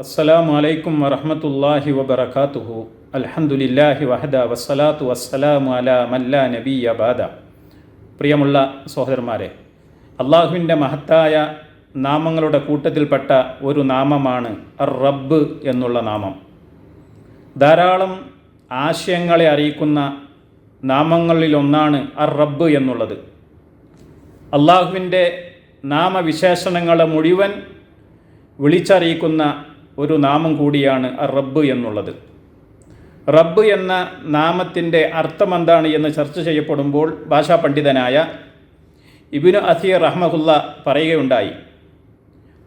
അസ്സലാമു അലൈക്കും വറഹ്മത്തുള്ളാഹി വബറകാതുഹു. അൽഹംദുലില്ലാഹി വഹദ വസ്സലാത്തു വസ്സലാമു അലാ മല്ലാ നബിയ്യ ബഅദ. പ്രിയമുള്ള സഹോദരന്മാരെ, അള്ളാഹുവിൻ്റെ മഹത്തായ നാമങ്ങളുടെ കൂട്ടത്തിൽപ്പെട്ട ഒരു നാമമാണ് അർ റബ്ബ് എന്നുള്ള നാമം. ധാരാളം ആശയങ്ങളെ അറിയിക്കുന്ന നാമങ്ങളിലൊന്നാണ് അർ റബ്ബ് എന്നുള്ളത്. അള്ളാഹുവിൻ്റെ നാമവിശേഷണങ്ങളെ മുഴുവൻ വിളിച്ചറിയിക്കുന്ന ഒരു നാമം കൂടിയാണ് അർ റബ്ബ് എന്നുള്ളത്. റബ്ബ് എന്ന നാമത്തിൻ്റെ അർത്ഥമെന്താണ് എന്ന് ചർച്ച ചെയ്യപ്പെടുമ്പോൾ ഭാഷാ പണ്ഡിതനായ ഇബ്നു അസീർ റഹ്മഹുല്ല പറയുകയുണ്ടായി,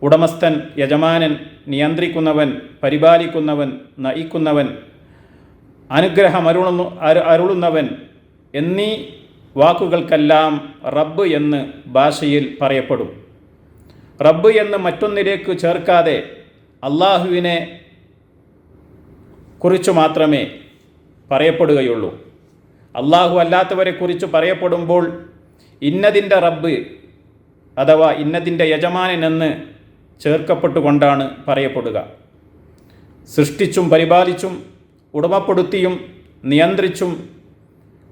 ഉടമസ്ഥൻ, യജമാനൻ, നിയന്ത്രിക്കുന്നവൻ, പരിപാലിക്കുന്നവൻ, നയിക്കുന്നവൻ, അരുളുന്നവൻ എന്നീ വാക്കുകൾക്കെല്ലാം റബ്ബ് എന്ന് ഭാഷയിൽ പറയപ്പെടും. റബ്ബ് എന്ന് മറ്റൊന്നിലേക്ക് ചേർക്കാതെ അള്ളാഹുവിനെ കുറിച്ച് മാത്രമേ പറയപ്പെടുകയുള്ളൂ. അള്ളാഹു അല്ലാത്തവരെ കുറിച്ച് പറയപ്പെടുമ്പോൾ ഇന്നതിൻ്റെ റബ്ബ് അഥവാ ഇന്നതിൻ്റെ യജമാനൻ എന്ന് ചേർക്കപ്പെട്ടുകൊണ്ടാണ് പറയപ്പെടുക. സൃഷ്ടിച്ചും പരിപാലിച്ചും ഉടമപ്പെടുത്തിയും നിയന്ത്രിച്ചും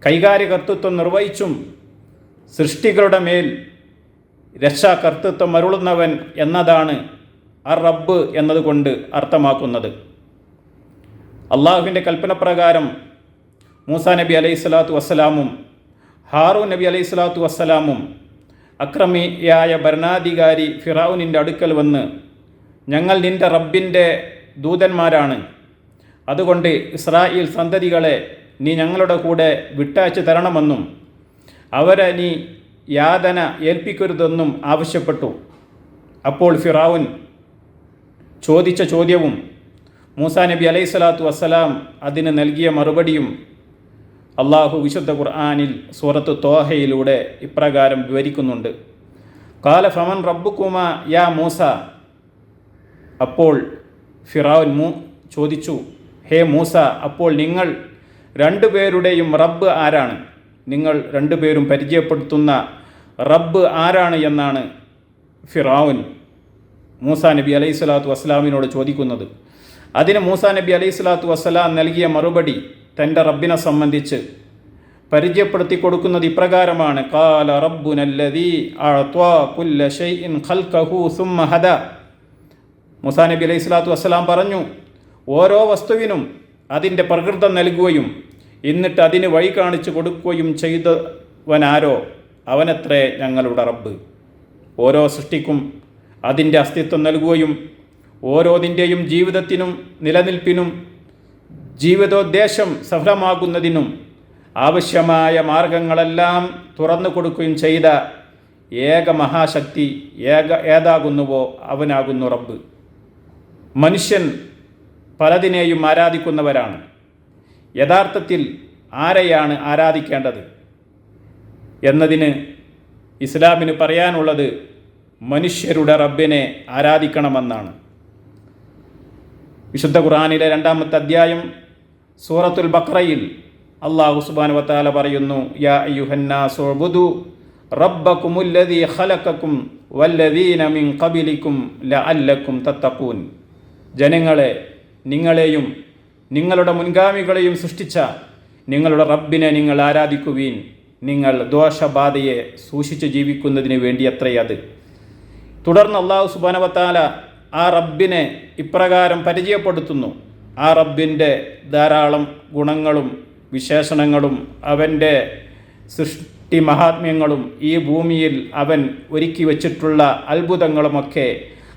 കൈകാര്യകർത്തൃത്വം നിർവഹിച്ചും സൃഷ്ടികളുടെ മേൽ രക്ഷാകർത്തൃത്വം അരുളുന്നവൻ എന്നതാണ് അർ റബ്ബ് എന്നതുകൊണ്ട് അർത്ഥമാക്കുന്നത്. അള്ളാഹുവിൻ്റെ കൽപ്പനപ്രകാരം മൂസാ നബി അലൈഹി സ്വലാത്തു വസ്സലാമും ഹാറൂൻ നബി അലൈഹി സ്വലാത്തു വസ്സലാമും അക്രമിയായ ഭരണാധികാരി ഫിറഔനിൻ്റെ അടുക്കൽ വന്ന്, ഞങ്ങൾ നിൻ്റെ റബ്ബിൻ്റെ ദൂതന്മാരാണ്, അതുകൊണ്ട് ഇസ്രായേൽ സന്തതികളെ നീ ഞങ്ങളുടെ കൂടെ വിട്ടയച്ചു തരണമെന്നും അവരെ നീ യാതന ഏൽപ്പിക്കരുതെന്നും ആവശ്യപ്പെട്ടു. അപ്പോൾ ഫിറഔൻ ചോദിച്ച ചോദ്യവും മൂസാ നബി അലൈഹി സ്വലാത്തു വസ്സലാം അതിന് നൽകിയ മറുപടിയും അള്ളാഹു വിശുദ്ധ ഖുർആനിൽ സൂറത്ത് തോഹയിലൂടെ ഇപ്രകാരം വിവരിക്കുന്നുണ്ട്. ഖാല ഫമൻ റബ്ബുകുമാ യാ മൂസ. അപ്പോൾ ഫിറഔൻ ചോദിച്ചു, ഹേ മൂസ, അപ്പോൾ നിങ്ങൾ രണ്ടുപേരുടെയും റബ്ബ് ആരാണ്? നിങ്ങൾ രണ്ടുപേരും പരിചയപ്പെടുത്തുന്ന റബ്ബ് ആരാണ് എന്നാണ് ഫിറഔൻ മൂസാ നബി അലൈഹി സ്വലാത്തു വസ്സലാമിനോട് ചോദിക്കുന്നത്. അതിന് മൂസാ നബി അലൈഹി സ്വലാത്തു വസ്സലാം നൽകിയ മറുപടി തൻ്റെ റബ്ബിനെ സംബന്ധിച്ച് പരിചയപ്പെടുത്തി കൊടുക്കുന്നത് ഇപ്രകാരമാണ്: ഖാല റബ്ബുനല്ലദീ അഅ്താ കുല്ല ശൈഇൻ ഖൽഖഹു സുമ്മ ഹദാ. മൂസാ നബി അലൈഹി സ്വലാത്തു വസ്സലാം പറഞ്ഞു, ഓരോ വസ്തുവിനും അതിൻ്റെ പ്രകൃതം നൽകുകയും എന്നിട്ട് അതിന് വഴി കാണിച്ചു കൊടുക്കുകയും ചെയ്തവനാരോ അവനത്രേ ഞങ്ങളുടെ റബ്ബ്. ഓരോ സൃഷ്ടിക്കും അതിൻ്റെ അസ്തിത്വം നൽകുകയും ഓരോതിൻ്റെയും ജീവിതത്തിനും നിലനിൽപ്പിനും ജീവിതോദ്ദേശം സഫലമാകുന്നതിനും ആവശ്യമായ മാർഗങ്ങളെല്ലാം തുറന്നു കൊടുക്കുകയും ചെയ്ത ഏക മഹാശക്തി ഏതാകുന്നുവോ അവനാകുന്നു റബ്ബ്. മനുഷ്യൻ പലതിനെയും ആരാധിക്കുന്നവരാണ്. യഥാർത്ഥത്തിൽ ആരെയാണ് ആരാധിക്കേണ്ടത് എന്നതിന് ഇസ്ലാമിന് പറയാനുള്ളത് മനുഷ്യരുടെ റബ്ബിനെ ആരാധിക്കണമെന്നാണ്. വിശുദ്ധ ഖുർആനിലെ 2-ാമത്തെ അധ്യായം സൂറത്തുൽ ബഖറയിൽ അല്ലാഹു സുബ്ഹാനഹു വ തആല പറയുന്നു, യാ അയ്യുഹന്നാസു ഉബ്ദു റബ്ബകുമുല്ലദീ ഖലഖകും വല്ലദീന മിൻ ഖബലികും ലഅല്ലകും തത്തഖൂൻ. ജനങ്ങളെ, നിങ്ങളെയും നിങ്ങളുടെ മുൻഗാമികളെയും സൃഷ്ടിച്ച നിങ്ങളുടെ റബ്ബിനെ നിങ്ങൾ ആരാധിക്കുവീൻ, നിങ്ങൾ ദോഷബാധയെ സൂക്ഷിച്ച് ജീവിക്കുന്നതിന് വേണ്ടിയത്രേ അത്. തുടർന്ന് അല്ലാഹു സുബ്ഹാനഹു വ തആല ആ റബ്ബിനെ ഇപ്രകാരം പരിചയപ്പെടുത്തുന്നു. ആ റബ്ബിൻ്റെ ധാരാളം ഗുണങ്ങളും വിശേഷണങ്ങളും അവൻ്റെ സൃഷ്ടി മഹാത്മ്യങ്ങളും ഈ ഭൂമിയിൽ അവൻ ഒരുക്കി വച്ചിട്ടുള്ള അത്ഭുതങ്ങളുമൊക്കെ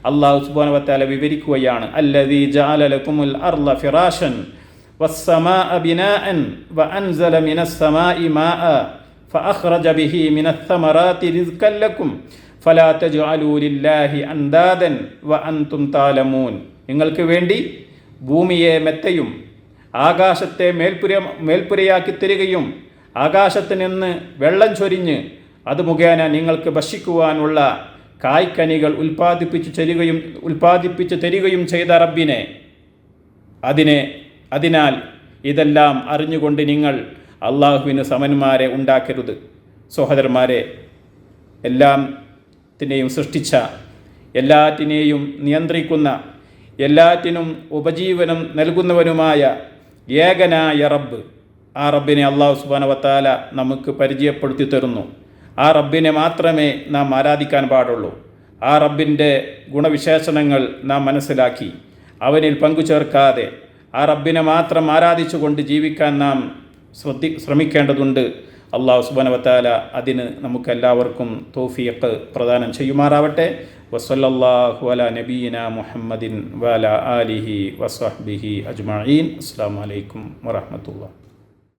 അല്ലാഹു സുബ്ഹാനഹു വ തആല വിവരിക്കുകയാണ്. അല്ലദീ ജഅല ലകുമുൽ അർള ഫിറാശൻ വസ്സമാഅ ബിനാഅൻ വഅൻസല മിനസ്സമാഇ മാഅ ഫഅഖ്റജ ബിഹി മിനസ്സമറാത്തി റിസ്കൻ ലക്കും ഫലാ തജ്അലൂ ലില്ലാഹി അൻദാദൻ വഅൻതും തഅലമൂൻ. നിങ്ങൾക്ക് വേണ്ടി ഭൂമിയെ മെത്തയും ആകാശത്തെ മേൽപ്പുരയാക്കി തരികയും ആകാശത്ത് നിന്ന് വെള്ളം ചൊരിഞ്ഞ് അത് മുഖേന നിങ്ങൾക്ക് ഭക്ഷിക്കുവാനുള്ള കായ്ക്കനികൾ ഉൽപ്പാദിപ്പിച്ചു തരികയും ചെയ്ത റബ്ബിനെ അതിനാൽ ഇതെല്ലാം അറിഞ്ഞുകൊണ്ട് നിങ്ങൾ അള്ളാഹുവിന് സമന്മാരെ ഉണ്ടാക്കരുത്. സഹോദരന്മാരെ, എല്ലാത്തിനെയും സൃഷ്ടിച്ച എല്ലാറ്റിനെയും നിയന്ത്രിക്കുന്ന എല്ലാറ്റിനും ഉപജീവനം നൽകുന്നവനുമായ ഏകനായ റബ്ബ്, ആ റബ്ബിനെ അല്ലാഹു സുബ്ഹാനഹു വ തആല നമുക്ക് പരിചയപ്പെടുത്തി തരുന്നു. ആ റബ്ബിനെ മാത്രമേ നാം ആരാധിക്കാൻ പാടുള്ളൂ. ആ റബ്ബിൻ്റെ ഗുണവിശേഷണങ്ങൾ നാം മനസ്സിലാക്കി അവനിൽ പങ്കുചേർക്കാതെ ആ റബ്ബിനെ മാത്രം ആരാധിച്ചുകൊണ്ട് ജീവിക്കാൻ നാം ശ്രമിക്കേണ്ടതുണ്ട്. അല്ലാഹു സുബ്ഹാനഹു വ തആല അതിന് നമുക്കെല്ലാവർക്കും തൗഫീഖ് പ്രദാനം ചെയ്യുമാറാവട്ടെ. വസല്ലല്ലാഹു അലാ നബിയിനാ മുഹമ്മദിൻ വഅലാ ആലിഹി വസ്വഹ്ബിഹി അജ്മഈൻ. അസ്സലാമു അലൈക്കും വറഹ്മത്തുള്ളാഹി.